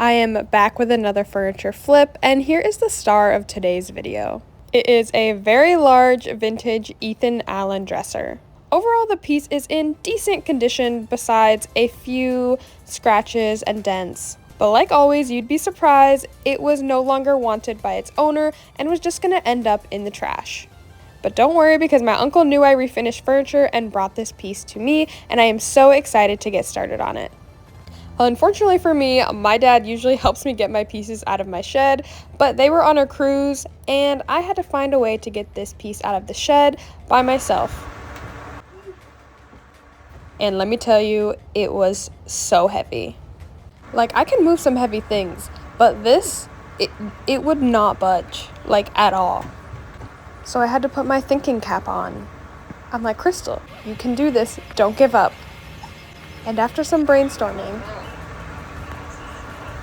I am back with another furniture flip, and here is the star of today's video. It is a very large vintage Ethan Allen dresser. Overall, the piece is in decent condition besides a few scratches and dents. But like always, you'd be surprised, it was no longer wanted by its owner and was just gonna end up in the trash. But don't worry, because my uncle knew I refinished furniture and brought this piece to me, and I am so excited to get started on it. Well, unfortunately for me, my dad usually helps me get my pieces out of my shed, but they were on a cruise and I had to find a way to get this piece out of the shed by myself. And let me tell you, it was so heavy. Like, I can move some heavy things, but this, it would not budge, like, at all. So I had to put my thinking cap on. I'm like, Crystal, you can do this, don't give up. And after some brainstorming,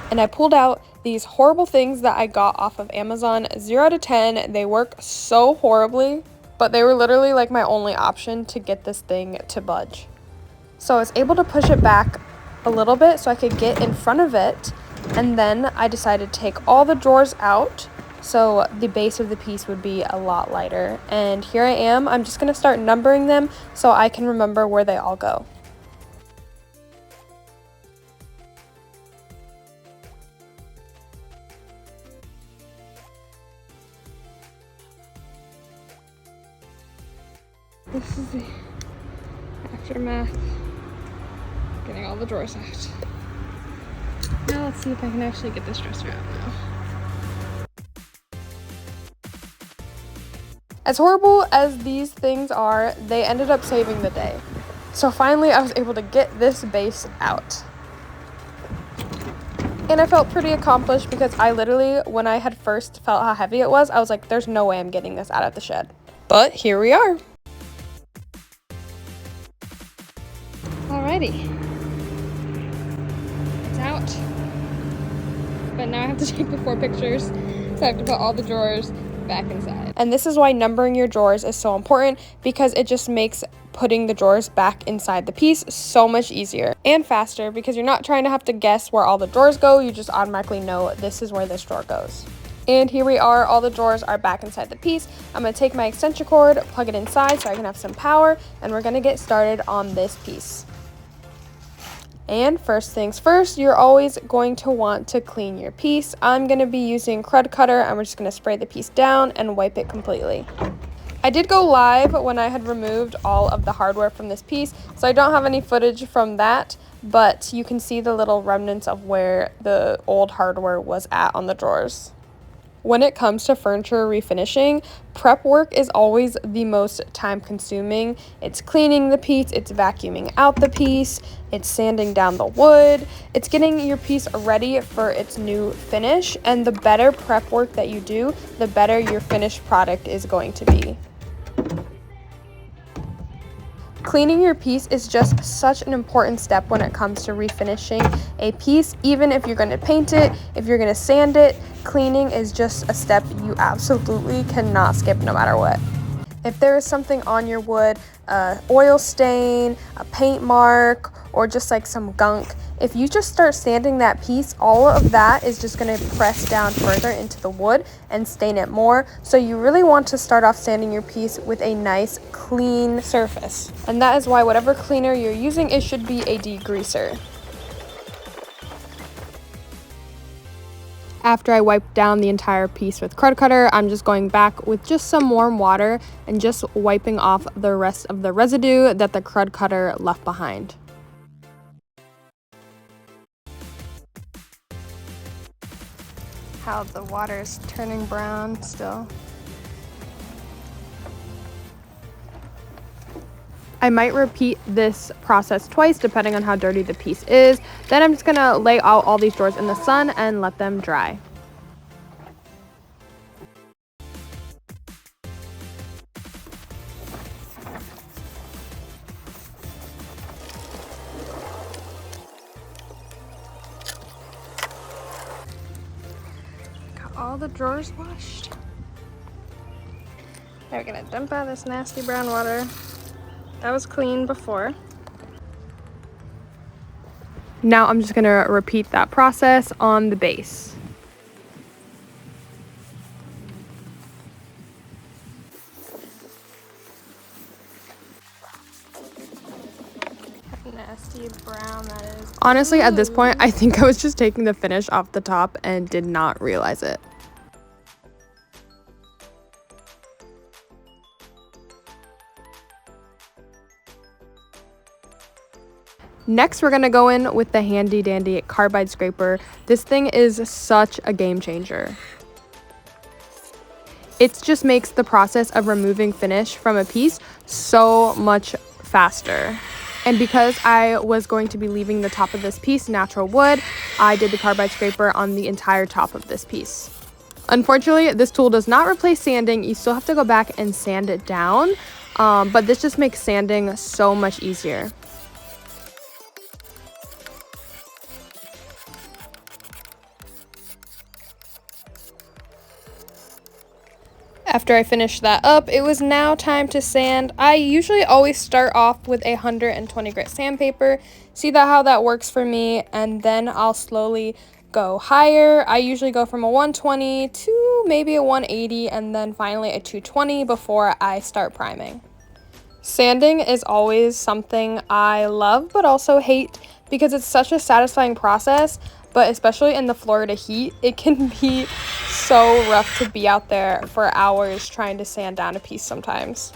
and I pulled out these horrible things that I got off of Amazon. 0 to 10, they work so horribly, but they were literally like my only option to get this thing to budge. So I was able to push it back a little bit so I could get in front of it, and then I decided to take all the drawers out so the base of the piece would be a lot lighter. And here I am. I'm just going to start numbering them so I can remember where they all go. This is the aftermath, getting all the drawers out. Now let's see if I can actually get this dresser out now. As horrible as these things are, they ended up saving the day. So finally I was able to get this base out. And I felt pretty accomplished because I literally, when I had first felt how heavy it was, I was like, there's no way I'm getting this out of the shed. But here we are. Alrighty, it's out, but now I have to take before pictures, so I have to put all the drawers back inside. And this is why numbering your drawers is so important, because it just makes putting the drawers back inside the piece so much easier and faster, because you're not trying to have to guess where all the drawers go. You just automatically know this is where this drawer goes. And here we are, all the drawers are back inside the piece. I'm going to take my extension cord, plug it inside so I can have some power, and we're going to get started on this piece. And first things first, you're always going to want to clean your piece. I'm going to be using crud cutter, and we're just going to spray the piece down and wipe it completely. I did go live when I had removed all of the hardware from this piece, so I don't have any footage from that, but you can see the little remnants of where the old hardware was at on the drawers. When it comes to furniture refinishing, prep work is always the most time consuming. It's cleaning the piece, it's vacuuming out the piece, it's sanding down the wood, it's getting your piece ready for its new finish, and the better prep work that you do, the better your finished product is going to be. Cleaning your piece is just such an important step when it comes to refinishing a piece. Even if you're going to paint it, if you're going to sand it, cleaning is just a step you absolutely cannot skip no matter what. If there is something on your wood, an oil stain, a paint mark, or just like some gunk, if you just start sanding that piece, all of that is just going to press down further into the wood and stain it more. So you really want to start off sanding your piece with a nice clean surface. And that is why whatever cleaner you're using, it should be a degreaser. After I wipe down the entire piece with crud cutter, I'm just going back with just some warm water and just wiping off the rest of the residue that the crud cutter left behind. How the water is turning brown still. I might repeat this process twice depending on how dirty the piece is. Then I'm just gonna lay out all these drawers in the sun and let them dry. Got all the drawers washed. Now we're gonna dump out this nasty brown water. That was clean before. Now I'm just gonna repeat that process on the base. Nasty brown that is. Honestly, at this point, I think I was just taking the finish off the top and did not realize it. Next, we're gonna go in with the handy dandy carbide scraper. This thing is such a game changer. It just makes the process of removing finish from a piece so much faster. And because I was going to be leaving the top of this piece natural wood, I did the carbide scraper on the entire top of this piece. Unfortunately, this tool does not replace sanding. You still have to go back and sand it down, but this just makes sanding so much easier. After I finished that up, it was now time to sand. I usually always start off with a 120 grit sandpaper. See how that works for me, and then I'll slowly go higher. I usually go from a 120 to maybe a 180 and then finally a 220 before I start priming. Sanding is always something I love but also hate because it's such a satisfying process, but especially in the Florida heat, it can be so rough to be out there for hours trying to sand down a piece sometimes.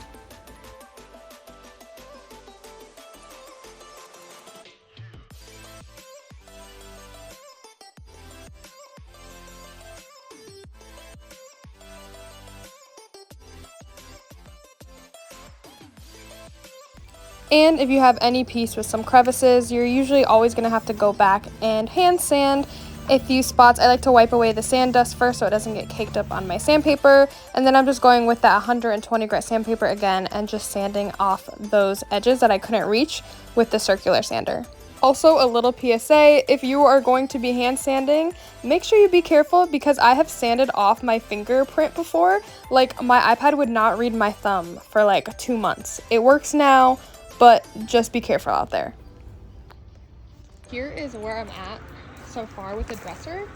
And if you have any piece with some crevices, you're usually always going to have to go back and hand sand a few spots. I like to wipe away the sand dust first so it doesn't get caked up on my sandpaper, and then I'm just going with that 120 grit sandpaper again and just sanding off those edges that I couldn't reach with the circular sander. Also, a little PSA, if you are going to be hand sanding, make sure you be careful because I have sanded off my fingerprint before. Like, my iPad would not read my thumb for like 2 months. It works now, but just be careful out there. Here is where I'm at so far with the dresser.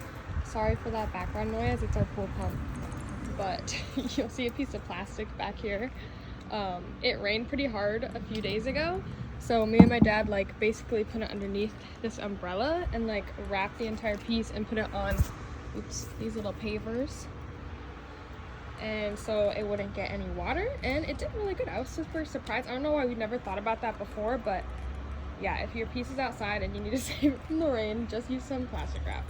Sorry for that background noise, it's our pool pump. But you'll see a piece of plastic back here. It rained pretty hard a few days ago, so me and my dad like basically put it underneath this umbrella and like wrapped the entire piece and put it on, these little pavers. And so it wouldn't get any water, and it did really good. I was super surprised. I don't know why we never thought about that before, but yeah, if your piece is outside and you need to save it from the rain, just use some plastic wrap.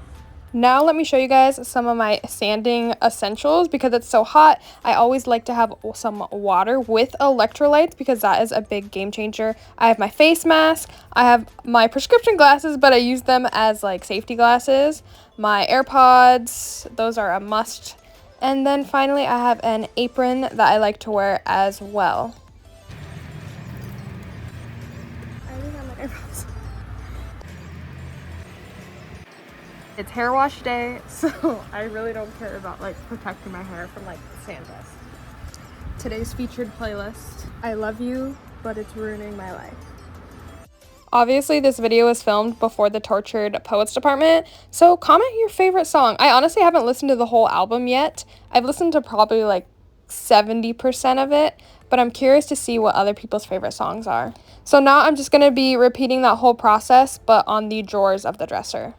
Now let me show you guys some of my sanding essentials. Because it's so hot, I always like to have some water with electrolytes because that is a big game changer. I have my face mask, I have my prescription glasses, but I use them as like safety glasses, my AirPods, those are a must. And then finally, I have an apron that I like to wear as well. I already have my AirPods. It's hair wash day, so I really don't care about like protecting my hair from like sand dust. Today's featured playlist, I love you, but it's ruining my life. Obviously, this video was filmed before the Tortured Poets department, so comment your favorite song. I honestly haven't listened to the whole album yet. I've listened to probably like 70% of it, but I'm curious to see what other people's favorite songs are. So now I'm just going to be repeating that whole process, but on the drawers of the dresser.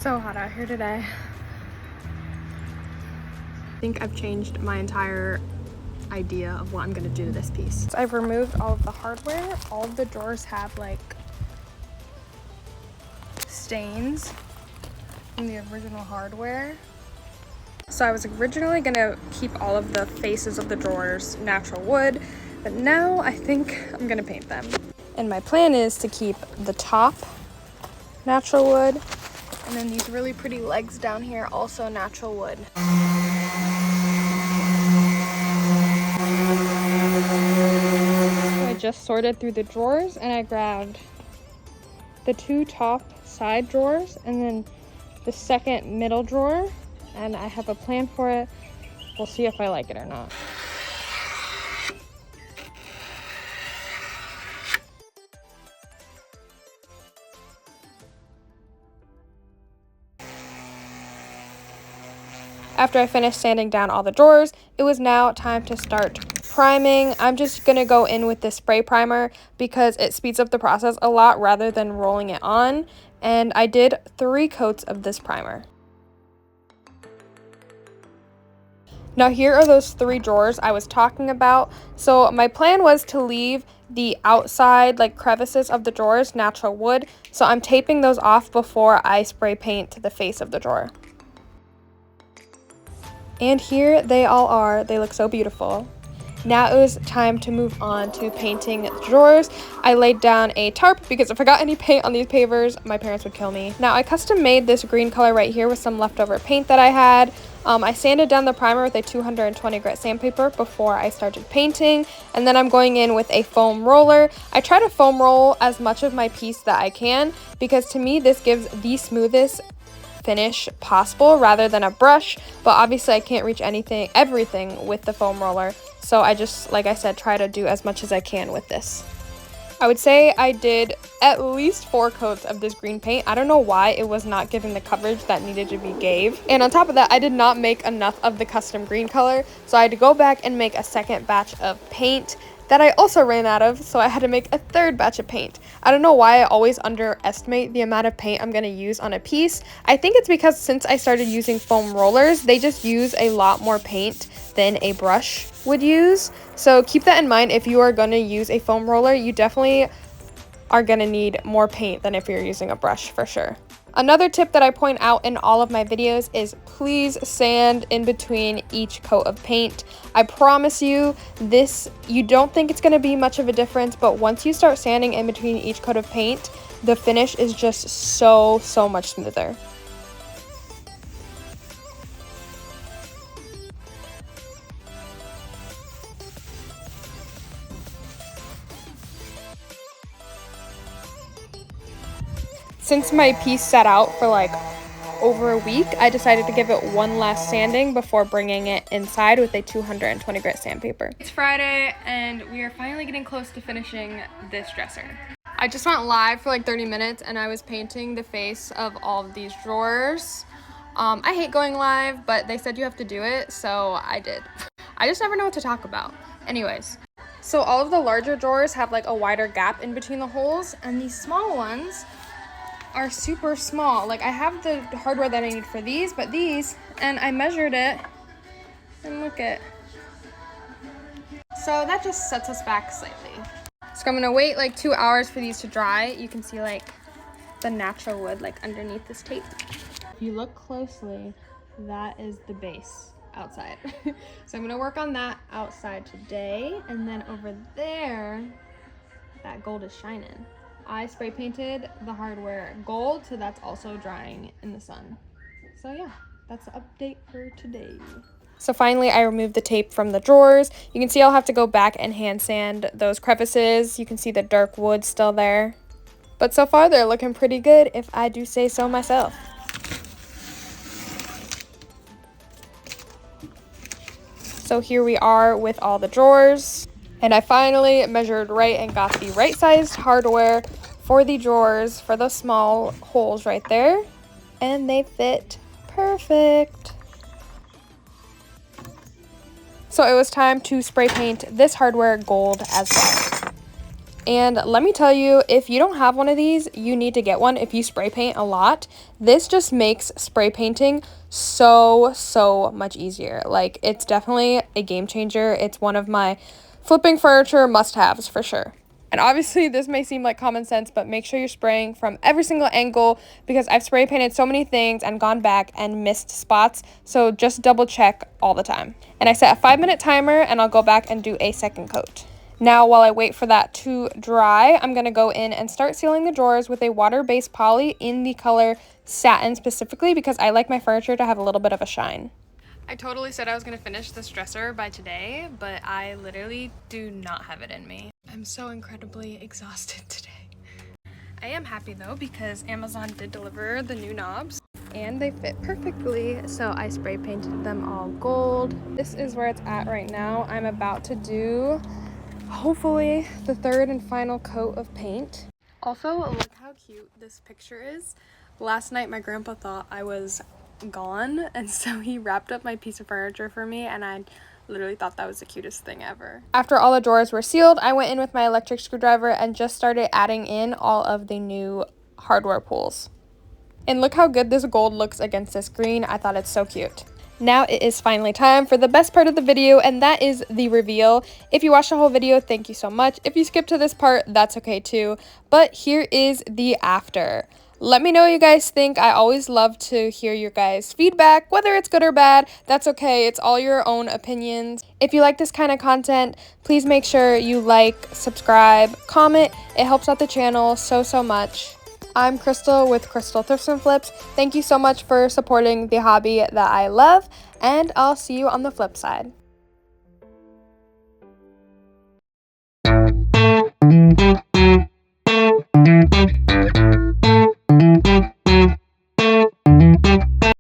So hot out here today. I think I've changed my entire idea of what I'm gonna do to this piece. So I've removed all of the hardware. All of the drawers have like stains from the original hardware. So I was originally gonna keep all of the faces of the drawers natural wood, but now I think I'm gonna paint them. And my plan is to keep the top natural wood, and then these really pretty legs down here, also natural wood. I just sorted through the drawers and I grabbed the 2 top side drawers and then the second middle drawer, and I have a plan for it. We'll see if I like it or not. After I finished sanding down all the drawers, it was now time to start priming. I'm just going to go in with this spray primer because it speeds up the process a lot rather than rolling it on. And I did 3 coats of this primer. Now here are those 3 drawers I was talking about. So my plan was to leave the outside like crevices of the drawers natural wood. So I'm taping those off before I spray paint the face of the drawer. And here they all are. They look so beautiful. Now it was time to move on to painting the drawers. I laid down a tarp because if I got any paint on these pavers, my parents would kill me. Now I custom made this green color right here with some leftover paint that I had. I sanded down the primer with a 220 grit sandpaper before I started painting, and then I'm going in with a foam roller. I try to foam roll as much of my piece that I can because to me this gives the smoothest finish possible rather than a brush, but obviously I can't reach everything with the foam roller, so I just, like I said, try to do as much as I can with this. I would say I did at least 4 coats of this green paint. I don't know why it was not giving the coverage that needed to be gave. And on top of that, I did not make enough of the custom green color, so I had to go back and make a second batch of paint that I also ran out of, so I had to make a 3rd batch of paint. I don't know why I always underestimate the amount of paint I'm going to use on a piece. I think it's because since I started using foam rollers, they just use a lot more paint than a brush would use. So keep that in mind. If you are going to use a foam roller, you definitely are going to need more paint than if you're using a brush for sure. Another tip that I point out in all of my videos is please sand in between each coat of paint. I promise you this, you don't think it's going to be much of a difference, but once you start sanding in between each coat of paint, the finish is just so much smoother. Since my piece sat out for like over a week, I decided to give it one last sanding before bringing it inside with a 220 grit sandpaper. It's Friday and we are finally getting close to finishing this dresser. I just went live for like 30 minutes and I was painting the face of all of these drawers. I hate going live, but they said you have to do it, so I did. I just never know what to talk about. Anyways, so all of the larger drawers have like a wider gap in between the holes, and these small ones are super small. Like I have the hardware that I need for these, but these, and I measured it and look at, so that just sets us back slightly. So I'm gonna wait like 2 hours for these to dry. You can see like the natural wood like underneath this tape. If you look closely, that is the base outside. So I'm gonna work on that outside today, and then over there, that gold is shining. I spray painted the hardware gold, so that's also drying in the sun. So yeah, that's the update for today. So finally, I removed the tape from the drawers. You can see I'll have to go back and hand sand those crevices. You can see the dark wood still there. But so far, they're looking pretty good, if I do say so myself. So here we are with all the drawers. And I finally measured right and got the right sized hardware for the drawers for those small holes right there. And they fit perfect. So it was time to spray paint this hardware gold as well. And let me tell you, if you don't have one of these, you need to get one if you spray paint a lot. This just makes spray painting so much easier. Like, it's definitely a game changer. It's one of my flipping furniture must-haves for sure. And obviously this may seem like common sense, but make sure you're spraying from every single angle because I've spray painted so many things and gone back and missed spots. So just double check all the time. And I set a 5-minute timer and I'll go back and do a second coat. Now, while I wait for that to dry, I'm gonna go in and start sealing the drawers with a water-based poly in the color satin specifically because I like my furniture to have a little bit of a shine. I totally said I was going to finish this dresser by today, but I literally do not have it in me. I'm so incredibly exhausted today. I am happy though because Amazon did deliver the new knobs. and they fit perfectly, so I spray painted them all gold. This is where it's at right now. I'm about to do, hopefully, the third and final coat of paint. Also, look how cute this picture is. Last night my grandpa thought I was gone, and so he wrapped up my piece of furniture for me, and I literally thought that was the cutest thing ever. After all the drawers were sealed, I went in with my electric screwdriver and just started adding in all of the new hardware pulls. And look how good this gold looks against this green. I thought it's so cute. Now it is finally time for the best part of the video, and that is the reveal. If you watched the whole video, thank you so much. If you skipped to this part, that's okay too. But here is the after. Let me know what you guys think. I always love to hear your guys' feedback, whether it's good or bad. That's okay. It's all your own opinions. If you like this kind of content, please make sure you like, subscribe, comment. It helps out the channel so much. I'm Crystal with Crystal Thrifts and Flips. Thank you so much for supporting the hobby that I love, and I'll see you on the flip side.